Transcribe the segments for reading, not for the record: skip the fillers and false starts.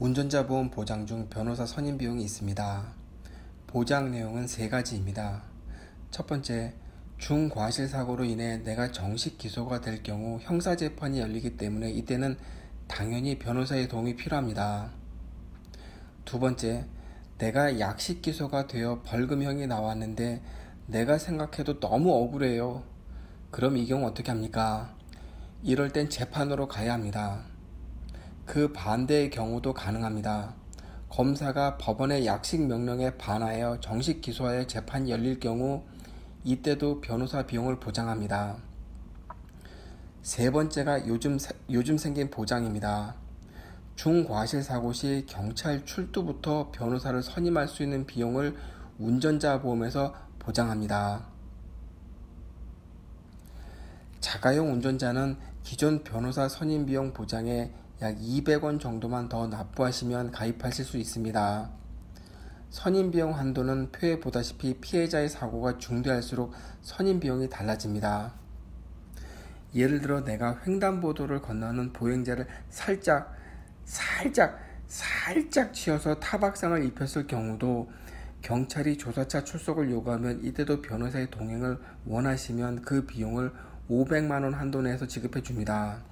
운전자 보험 보장 중 변호사 선임 비용이 있습니다. 보장 내용은 세 가지입니다. 첫 번째, 중과실 사고로 인해 내가 정식 기소가 될 경우 형사재판이 열리기 때문에 이때는 당연히 변호사의 도움이 필요합니다. 두 번째, 내가 약식 기소가 되어 벌금형이 나왔는데 내가 생각해도 너무 억울해요. 그럼 이 경우 어떻게 합니까? 이럴 땐 재판으로 가야 합니다. 그 반대의 경우도 가능합니다. 검사가 법원의 약식 명령에 반하여 정식 기소하여 재판이 열릴 경우 이때도 변호사 비용을 보장합니다. 세 번째가 요즘 생긴 보장입니다. 중과실 사고 시 경찰 출두부터 변호사를 선임할 수 있는 비용을 운전자 보험에서 보장합니다. 자가용 운전자는 기존 변호사 선임 비용 보장에 약 200원 정도만 더 납부하시면 가입하실 수 있습니다. 선임 비용 한도는 표에 보다시피 피해자의 사고가 중대할수록 선임 비용이 달라집니다. 예를 들어 내가 횡단보도를 건너는 보행자를 살짝 치어서 타박상을 입혔을 경우도 경찰이 조사차 출석을 요구하면 이때도 변호사의 동행을 원하시면 그 비용을 500만원 한도 내에서 지급해 줍니다.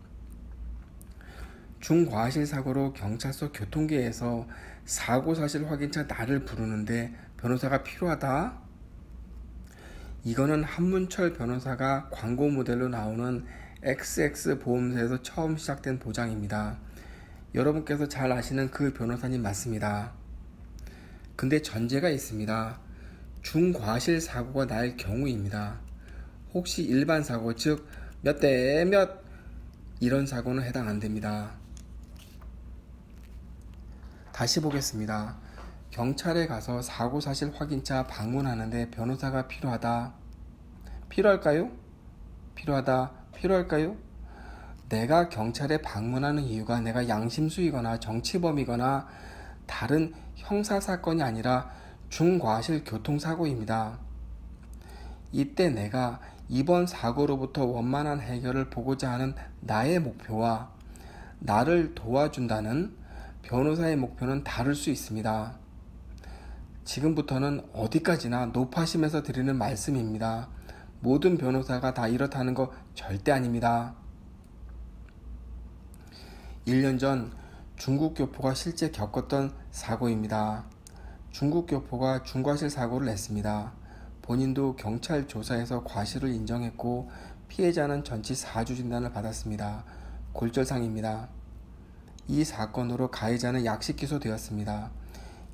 중과실 사고로 경찰서 교통계에서 사고사실 확인차 나를 부르는데 변호사가 필요하다? 이거는 한문철 변호사가 광고 모델로 나오는 XX 보험사에서 처음 시작된 보장입니다. 여러분께서 잘 아시는 그 변호사님 맞습니다. 근데 전제가 있습니다. 중과실 사고가 날 경우입니다. 혹시 일반 사고, 즉 몇 대 몇 이런 사고는 해당 안 됩니다. 다시 보겠습니다. 경찰에 가서 사고사실 확인차 방문하는데 변호사가 필요하다. 필요할까요? 필요할까요? 내가 경찰에 방문하는 이유가 내가 양심수이거나 정치범이거나 다른 형사사건이 아니라 중과실 교통사고입니다. 이때 내가 이번 사고로부터 원만한 해결을 보고자 하는 나의 목표와 나를 도와준다는 변호사의 목표는 다를 수 있습니다. 지금부터는 어디까지나 높아심에서 드리는 말씀입니다. 모든 변호사가 다 이렇다는 거 절대 아닙니다. 1년 전 중국 교포가 실제 겪었던 사고입니다. 중국 교포가 중과실 사고를 냈습니다. 본인도 경찰 조사에서 과실을 인정했고 피해자는 전치 4주 진단을 받았습니다. 골절상입니다. 이 사건으로 가해자는 약식 기소되었습니다.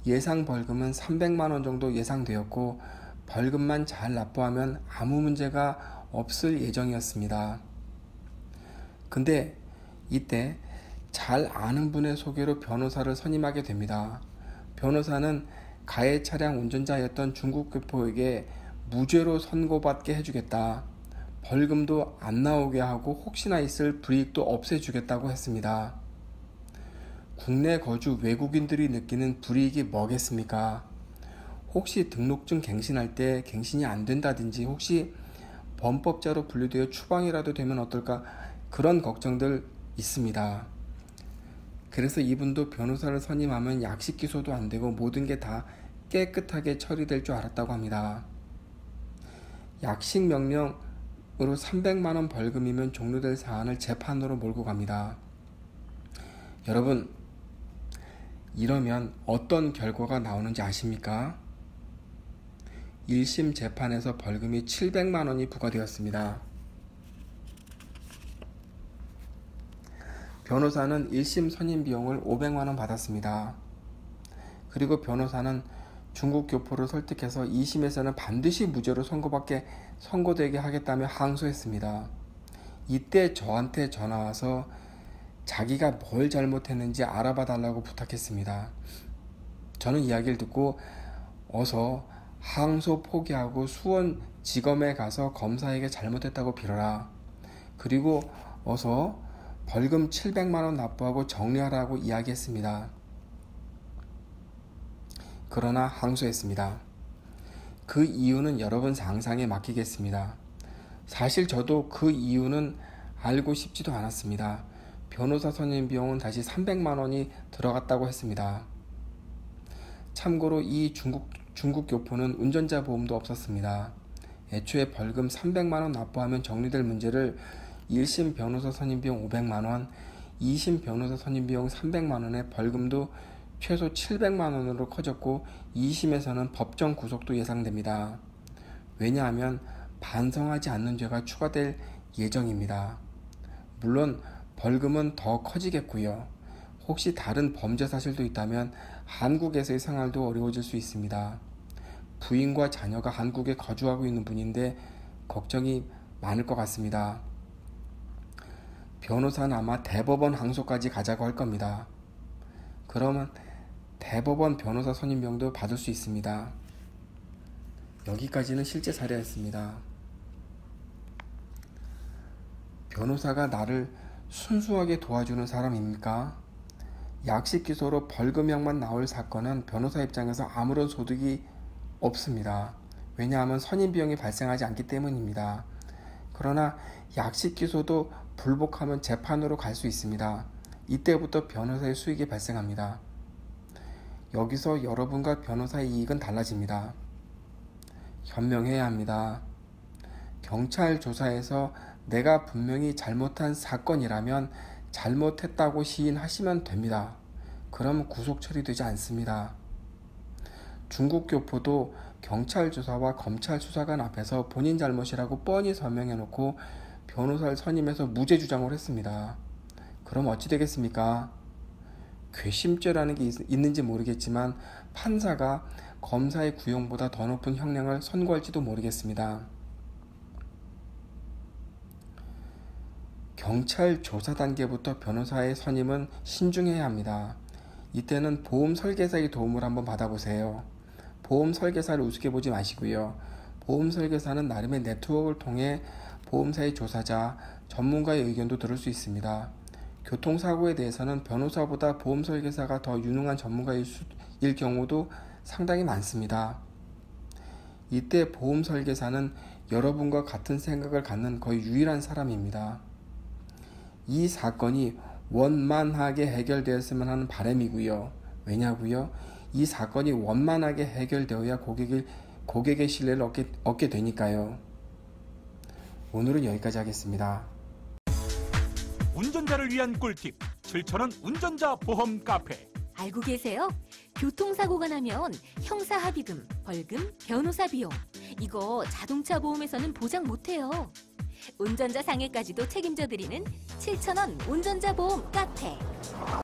예상 벌금은 300만원 정도 예상되었고 벌금만 잘 납부하면 아무 문제가 없을 예정이었습니다. 근데 이때 잘 아는 분의 소개로 변호사를 선임하게 됩니다. 변호사는 가해 차량 운전자였던 중국 교포에게 무죄로 선고받게 해주겠다. 벌금도 안 나오게 하고 혹시나 있을 불이익도 없애주겠다고 했습니다. 국내 거주 외국인들이 느끼는 불이익이 뭐겠습니까? 혹시 등록증 갱신할 때 갱신이 안 된다든지 혹시 범법자로 분류되어 추방이라도 되면 어떨까 그런 걱정들 있습니다. 그래서 이분도 변호사를 선임하면 약식 기소도 안 되고 모든 게 다 깨끗하게 처리될 줄 알았다고 합니다. 약식 명령으로 300만원 벌금이면 종료될 사안을 재판으로 몰고 갑니다. 여러분, 이러면 어떤 결과가 나오는지 아십니까? 1심 재판에서 벌금이 700만원이 부과되었습니다. 변호사는 1심 선임 비용을 500만원 받았습니다. 그리고 변호사는 중국 교포를 설득해서 2심에서는 반드시 무죄로 선고되게 하겠다며 항소했습니다. 이때 저한테 전화와서 자기가 뭘 잘못했는지 알아봐 달라고 부탁했습니다. 저는 이야기를 듣고 어서 항소 포기하고 수원지검에 가서 검사에게 잘못했다고 빌어라. 그리고 어서 벌금 700만원 납부하고 정리하라고 이야기했습니다. 그러나 항소했습니다. 그 이유는 여러분 상상에 맡기겠습니다. 사실 저도 그 이유는 알고 싶지도 않았습니다. 변호사 선임 비용은 다시 300만 원이 들어갔다고 했습니다. 참고로 이 중국 교포는 운전자 보험도 없었습니다. 애초에 벌금 300만 원 납부하면 정리될 문제를 1심 변호사 선임 비용 500만 원, 2심 변호사 선임 비용 300만 원에 벌금도 최소 700만 원으로 커졌고 2심에서는 법정 구속도 예상됩니다. 왜냐하면 반성하지 않는 죄가 추가될 예정입니다. 물론 벌금은 더 커지겠고요. 혹시 다른 범죄 사실도 있다면 한국에서의 생활도 어려워질 수 있습니다. 부인과 자녀가 한국에 거주하고 있는 분인데 걱정이 많을 것 같습니다. 변호사는 아마 대법원 항소까지 가자고 할 겁니다. 그러면 대법원 변호사 선임비용도 받을 수 있습니다. 여기까지는 실제 사례였습니다. 변호사가 나를 순수하게 도와주는 사람입니까? 약식 기소로 벌금형만 나올 사건은 변호사 입장에서 아무런 소득이 없습니다. 왜냐하면 선임비용이 발생하지 않기 때문입니다. 그러나 약식 기소도 불복하면 재판으로 갈 수 있습니다. 이때부터 변호사의 수익이 발생합니다. 여기서 여러분과 변호사의 이익은 달라집니다. 현명해야 합니다. 경찰 조사에서 내가 분명히 잘못한 사건이라면 잘못했다고 시인하시면 됩니다. 그럼 구속 처리되지 않습니다. 중국 교포도 경찰 조사와 검찰 수사관 앞에서 본인 잘못이라고 뻔히 설명해놓고 변호사를 선임해서 무죄 주장을 했습니다. 그럼 어찌 되겠습니까? 괘씸죄라는 게 있는지 모르겠지만 판사가 검사의 구형보다 더 높은 형량을 선고할지도 모르겠습니다. 경찰 조사 단계부터 변호사의 선임은 신중해야 합니다. 이때는 보험 설계사의 도움을 한번 받아보세요. 보험 설계사를 우습게 보지 마시고요. 보험 설계사는 나름의 네트워크를 통해 보험사의 조사자, 전문가의 의견도 들을 수 있습니다. 교통사고에 대해서는 변호사보다 보험 설계사가 더 유능한 전문가일 경우도 상당히 많습니다. 이때 보험 설계사는 여러분과 같은 생각을 갖는 거의 유일한 사람입니다. 이 사건이 원만하게 해결되었으면 하는 바람이고요. 왜냐고요? 이 사건이 원만하게 해결되어야 고객의 신뢰를 얻게 되니까요. 오늘은 여기까지 하겠습니다. 운전자를 위한 꿀팁 7,000원 운전자 보험 카페. 알고 계세요? 교통사고가 나면 형사합의금, 벌금, 변호사 비용 이거 자동차 보험에서는 보장 못해요. 운전자 상해까지도 책임져 드리는 7,000원 운전자 보험 카페.